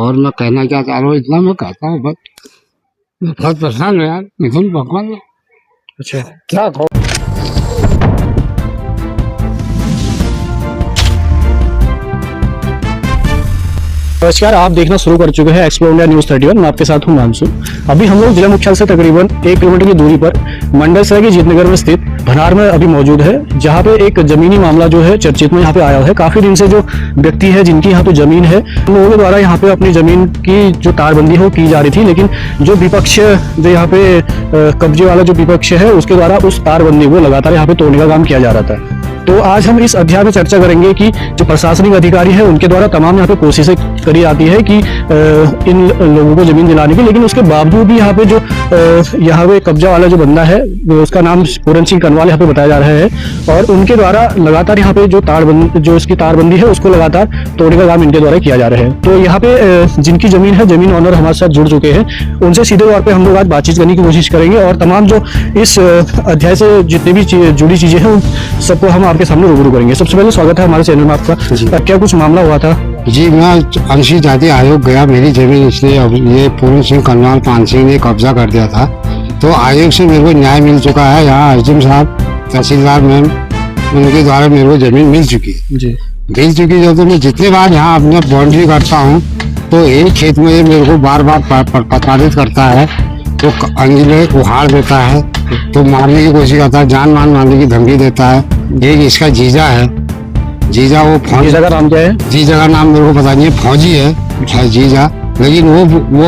और मैं कहना क्या चाह रहा हूँ इतना मैं कहता हूँ, बस मैं बहुत परेशान हूँ यार मिथुन भगवान। अच्छा, क्या कहूँ। नमस्कार, आप देखना शुरू कर चुके हैं एक्सप्लोर इंडिया न्यूज़ 31। मैं आपके साथ हूं मानसू। अभी हम लोग जिला मुख्यालय से तकरीबन 1 किलोमीटर की दूरी पर मंडल शहर के जीतनगर में स्थित भनार में अभी मौजूद है, जहां पे एक जमीनी मामला जो है चर्चित में यहाँ पे आया है। काफी दिन से जो व्यक्ति है जिनकी यहाँ पे जमीन है, उन लोगों के द्वारा यहाँ पे अपनी जमीन की जो तारबंदी है वो की जा रही थी, लेकिन जो विपक्ष जो यहाँ पे कब्जे वाला जो विपक्ष है उसके द्वारा उस तारबंदी को लगातार यहाँ पे तोड़ने का काम किया जा रहा था। तो आज हम इस अध्याय में चर्चा करेंगे कि जो प्रशासनिक अधिकारी है उनके द्वारा तमाम यहाँ पे कोशिशें करी जाती है कि इन लोगों को जमीन दिलाने की, लेकिन उसके बावजूद भी यहाँ पे जो यहाँ पे कब्जा वाला जो बंदा है उसका नाम पूरन सिंह कनवाल यहाँ पे बताया जा रहा है, और उनके द्वारा लगातार यहाँ पे जो इसकी तारबंदी है उसको लगातार तोड़ने का काम इनके द्वारा किया जा रहा है। तो यहाँ पे जिनकी जमीन है, जमीन ऑनर हमारे साथ जुड़ चुके हैं, उनसे सीधे तौर पर हम लोग आज बातचीत करने की कोशिश करेंगे और तमाम जो इस अध्याय से जितनी भी जुड़ी चीजें हैं उन सबको हम आपके सामने रूबरू करेंगे। सबसे पहले स्वागत है हमारे चैनल में आपका। क्या कुछ मामला हुआ था? जी, मैं अनुसूचित जाति आयोग गया, मेरी जमीन इसलिए ये पूरन सिंह कनवाल पान सिंह ने कब्जा कर दिया था, तो आयोग से मेरे को न्याय मिल चुका है। यहाँ एसडीएम साहब, तहसीलदार मैम, उनके द्वारा मेरे को जमीन मिल चुकी है जी। मिल चुकी है। तो मैं जितने बार यहाँ अपना बाउंड्री करता हूँ तो एक खेत में मेरे को बार बार प्रताड़ित करता है, तो अंजिले उखाड़ देता है, तो मारने की कोशिश करता है, जान मान मारने की धमकी देता है। एक इसका जीजा है, जीजा वो फौजी। जीजा का नाम क्या है? जीजा का नाम मेरे को पता नहीं है, फौजी है जीजा, लेकिन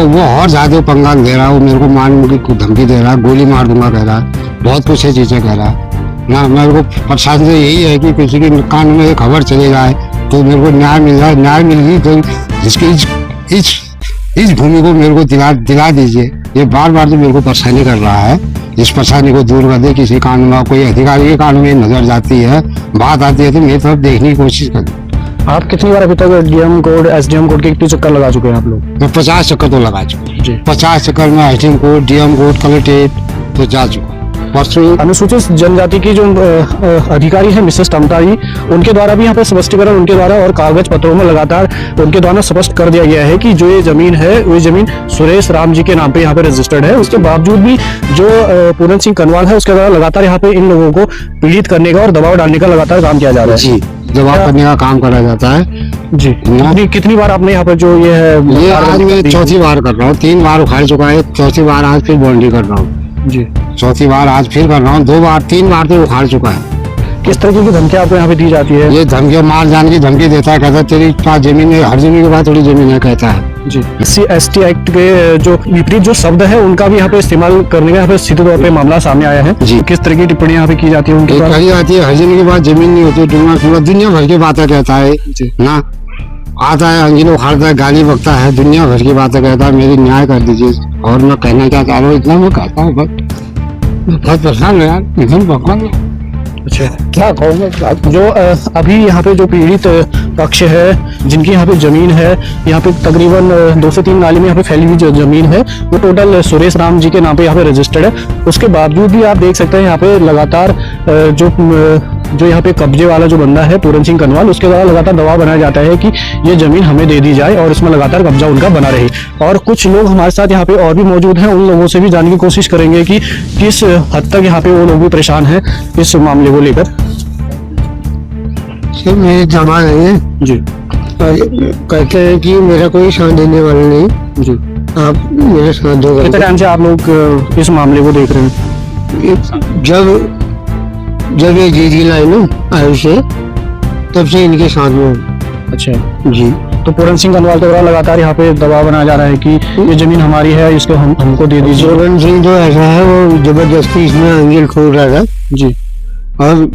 वो और ज्यादा पंगा दे रहा है। वो मेरे को मारने की धमकी दे रहा है, गोली मार दूंगा कह रहा है, बहुत कुछ है चीजें कह रहा है ना। मेरे को प्रशासन से यही है कि किसी के कान में एक खबर चली जाए तो मेरे को न्याय मिल जाए। न्याय मिल गई तो जिसकी इस भूमि को मेरे को दिला दीजिए। ये बार बार तो मेरे को परेशानी कर रहा है, इस परेशानी को दूर कर दे। किसी कानून में कोई अधिकारी के कानून में नजर जाती है, बात आती है तो मेरी तरफ देखने की कोशिश करें। आप कितनी बार अभी तक डीएम कोड, एसडीएम कोड के कितने चक्कर लगा चुके हैं आप लोग? मैं 50 चक्कर तो लगा चुका, 50 चक्कर में SDM code, DM code, collectorate तो जा चुका। अनुसूचित जनजाति की जो अधिकारी है मिसेस टमटा जी, उनके द्वारा भी यहाँ पे स्पष्टीकरण उनके द्वारा और कागज पत्रों में लगातार उनके द्वारा स्पष्ट कर दिया गया है कि जो ये जमीन है वो जमीन सुरेश राम जी के नाम पे यहाँ पे रजिस्टर्ड है। उसके बावजूद भी जो पूरन सिंह कनवाल है उसके द्वारा लगातार यहाँ पे इन लोगों को पीड़ित करने का और दबाव डालने का लगातार काम किया जा रहा है जी। दबाव करने का काम करा जाता है जी। कितनी बार आपने यहाँ पे जो ये है? ये आज मैं चौथी बार कर रहा हूँ, 3 बार उखाड़ चुका है, चौथी बार आज फिर बाउंड्री कर रहा हूँ जी। चौथी बार आज फिर कर रहा हूँ, 3 बार तो उखाड़ चुका है। किस तरह की धमकी आपको यहाँ पे दी जाती है? ये धमकी, मार जाने की धमकी देता है, कहता है तेरी पास जमीन है, हर जमीन के बाद थोड़ी जमीन है कहता है जी। SC/ST एक्ट के जो विपरीत जो शब्द है उनका भी यहाँ पे इस्तेमाल करने का यहाँ पे सीधे तौर पे मामला सामने आया है जी। किस तरह की टिप्पणी यहाँ पे की जाती है उनकी? कही जाती है हर जमीन के बाद जमीन नहीं होती, दुनिया भर की बातें कहता है ना। आता है अंजिल उखाड़ता है, गाली बकता है, दुनिया भर की बातें कहता है। मेरी न्याय कर दीजिए। और मैं कहना क्या चाह रहा हूँ इतना मैं कहता हूँ, बस मैं बहुत परेशान हूँ यार मिथुन भगवान। अच्छा, क्या कहूँ। जो अभी यहाँ पे जो पीड़ित पक्ष है, जिनकी यहाँ पे जमीन है, यहाँ पे तकरीबन 2 से 3 नाली में यहाँ पे फैली हुई जो जमीन है वो टोटल सुरेश राम जी के नाम पे यहाँ पे रजिस्टर्ड है। उसके बावजूद भी आप देख सकते हैं यहाँ पे लगातार जो यहाँ पे कब्जे वाला जो बंदा है पूरन सिंह कनवाल, उसके द्वारा लगातार दबाव बनाया जाता है कि ये जमीन हमें दे दी जाए और इसमें लगातार कब्जा उनका बना रहे। और कुछ लोग हमारे साथ यहाँ पे और भी मौजूद हैं, उन लोगों से भी जानने की कोशिश करेंगे कि किस हद तक यहाँ पे वो लोग भी परेशान हैं इस मामले को लेकर। मेरे जमा नहीं है जी, कहते हैं कि मेरा कोई साथ देने वाला नहीं जी, आप मेरे साथ दो। कितने टाइम से आप लोग इस मामले को देख रहे हैं? जब ये जीत लाई ना आयु से, तब से इनके साथ में। अच्छा जी। तो पूरन सिंह कनवाल के द्वारा लगातार यहाँ पे दबाव बनाया जा रहा है कि ये जमीन हमारी है, इसको हमको दे दीजिए। पूरन सिंह जो ऐसा है वो जबरदस्ती इसमें अंजिल खोल रहा था जी, और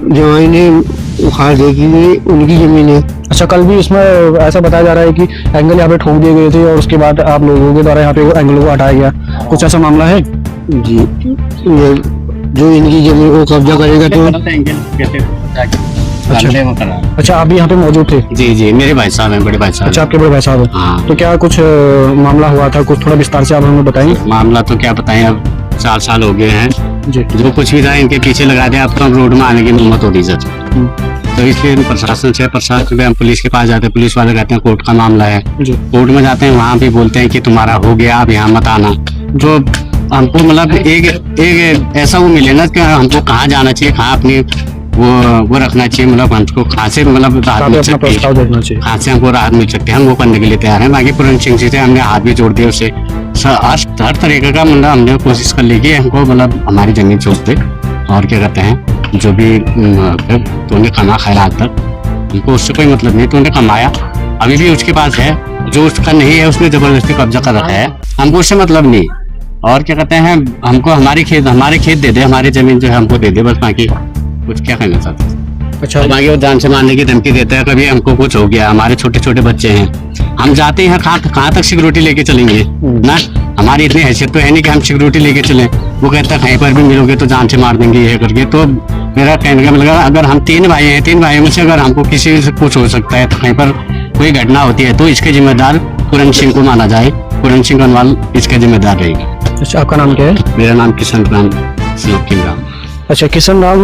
जवाई ने उखाड़ दी कि उनकी जमीन है। अच्छा, कल भी इसमें ऐसा बताया जा रहा है कि एंगल यहाँ पे ठोक दिए गए थे और उसके बाद आप लोगों के द्वारा यहाँ पे एंगल को हटाया गया, कुछ ऐसा मामला है जी। ये जो इनकी जमीन को कब्जा करेगा तो अच्छा, आप भी यहाँ पे मौजूद थे? जी, मेरे भाई साहब हैं, बड़े भाई साहब। अच्छा, आपके बड़े भाई साहब हैं। हाँ। तो क्या कुछ मामला हुआ था, कुछ थोड़ा विस्तार से आप हमें बताएंगे? मामला तो क्या बताएं, अब 4 साल हो गए हैं जी। जो कुछ भी था इनके पीछे लगा दिया, अब तो रोड में आने की हिम्मत हो रही सर। तो इसलिए प्रशासन पे हम पुलिस के पास जाते हैं, पुलिस वाले कहते हैं कोर्ट का मामला है। जी। कोर्ट में जाते हैं, वहाँ भी बोलते हैं कि तुम्हारा हो गया, अब यहाँ मत आना। जो हमको मतलब एक ऐसा वो मिले ना कि हमको कहाँ जाना चाहिए, कहाँ अपनी वो रखना चाहिए, मतलब हमको कहाँ से मतलब राहत कहाँ पे मिल अपना सकती है, प्रस्ताव देखना चाहिए। कहाँ से हमको राहत मिल सकती है, हम वो करने के लिए तैयार हैं। बाकी पूरन सिंह जी से हमने हाथ भी जोड़ दिए, उससे हर तरीके का मतलब हमने कोशिश कर ली कि हमको मतलब हमारी जमीन छोड़ दे। और क्या कहते हैं, जो भी तूने कमा खाया आज तक, हमको उससे कोई मतलब नहीं। तूने कमाया, अभी भी उसके पास है, जो उसका नहीं है उसने जबरदस्ती कब्जा कर रखा है, हमको उससे मतलब नहीं। और क्या कहते हैं, हमको हमारे खेत दे दे, हमारी जमीन जो है हमको दे दे बस। बाकी कुछ क्या कहना चाहते हैं। अच्छा, बाकी वो जान से मारने की धमकी देता है, कभी हमको कुछ हो गया, हमारे छोटे छोटे बच्चे हैं, हम जाते हैं कहाँ तक सिक्योरिटी लेके चलेंगे ना। हमारी इतनी हैसियत तो है नहीं कि हम सिक्योरिटी लेके चलें। वो कहता है कहीं पर भी मिलोगे तो जान से मार देंगे ये करके। तो मेरा कहने का मतलब, अगर हम 3 भाई हैं, 3 भाइयों में से अगर हमको किसी से कुछ हो सकता है, तो कहीं पर कोई घटना होती है तो इसके जिम्मेदार पूरन सिंह को माना जाए। पूरन सिंह कनवाल इसके जिम्मेदार रहेगी। अच्छा, आपका नाम क्या है? मेरा नाम किशन राम राम। अच्छा, किशन राम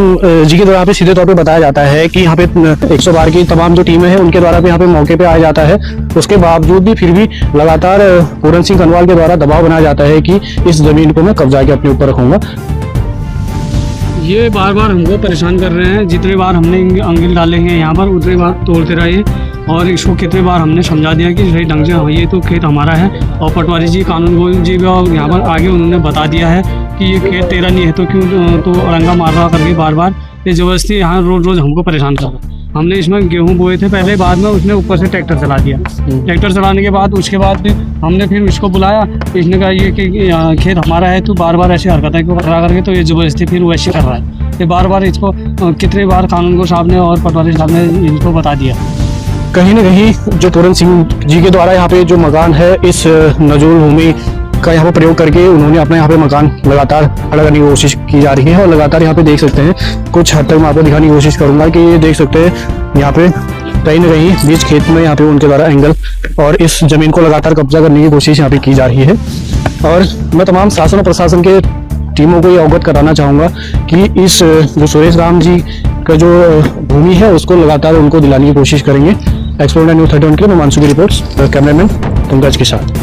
जी के द्वारा पे सीधे तौर पे बताया जाता है कि यहाँ पे 112 की तमाम जो टीमें हैं उनके द्वारा पे यहाँ पे मौके पे आया जाता है। उसके बावजूद भी फिर भी लगातार पूरन सिंह कनवाल के द्वारा दबाव बनाया जाता है कि इस जमीन को मैं कब्जा के अपने ऊपर रखूंगा। ये बार बार हमको परेशान कर रहे हैं। जितने बार हमने अंगिल डाले हैं यहाँ पर, उतने बार तोड़ते रहे। और इसको कितने बार हमने समझा दिया कि सही ढंग से ये तो खेत हमारा है। और पटवारी जी, कानून गोविल जी भी यहाँ पर आगे उन्होंने बता दिया है कि ये खेत तेरा नहीं है, तो क्यों तो अड़ंगा मार रहा करके बार बार ये जबरदस्ती यहाँ रोज हमको परेशान कर रहा है। हमने इसमें गेहूं बोए थे पहले, बाद में उसने ऊपर से ट्रैक्टर चला दिया। ट्रैक्टर चलाने के बाद उसके बाद हमने फिर इसको बुलाया। इसने कहा ये कि खेत हमारा है, तो बार बार ऐसे हरकतें क्यों करा करके, तो ये जबरदस्ती फिर वैसे कर रहा है। ये बार बार इसको कितने बार कानून को साहब ने और पटवारी साहब ने इनको बता दिया। कहीं ना कहीं जो पूरन सिंह जी के द्वारा यहाँ पे जो मकान है, इस नजूल भूमि का यहाँ पे प्रयोग करके उन्होंने अपने यहाँ पे मकान लगातार खड़ा करने की कोशिश की जा रही है। और लगातार यहाँ पे देख सकते हैं, कुछ हद तक मैं आपको दिखाने की कोशिश करूंगा कि ये देख सकते हैं यहाँ पे कहीं ना कहीं बीच खेत में यहाँ पे उनके द्वारा एंगल और इस जमीन को लगातार कब्जा करने की कोशिश यहाँ पे की जा रही है। और मैं तमाम शासन और प्रशासन के टीमों को ये अवगत कराना चाहूँगा कि इस जो सुरेश राम जी का जो भूमि है उसको लगातार उनको दिलाने की कोशिश करेंगे। एक्सप्लोरर न्यूज़ 31 के लिए मैं मानसू की रिपोर्ट्स कैमरामैन पंकज के साथ।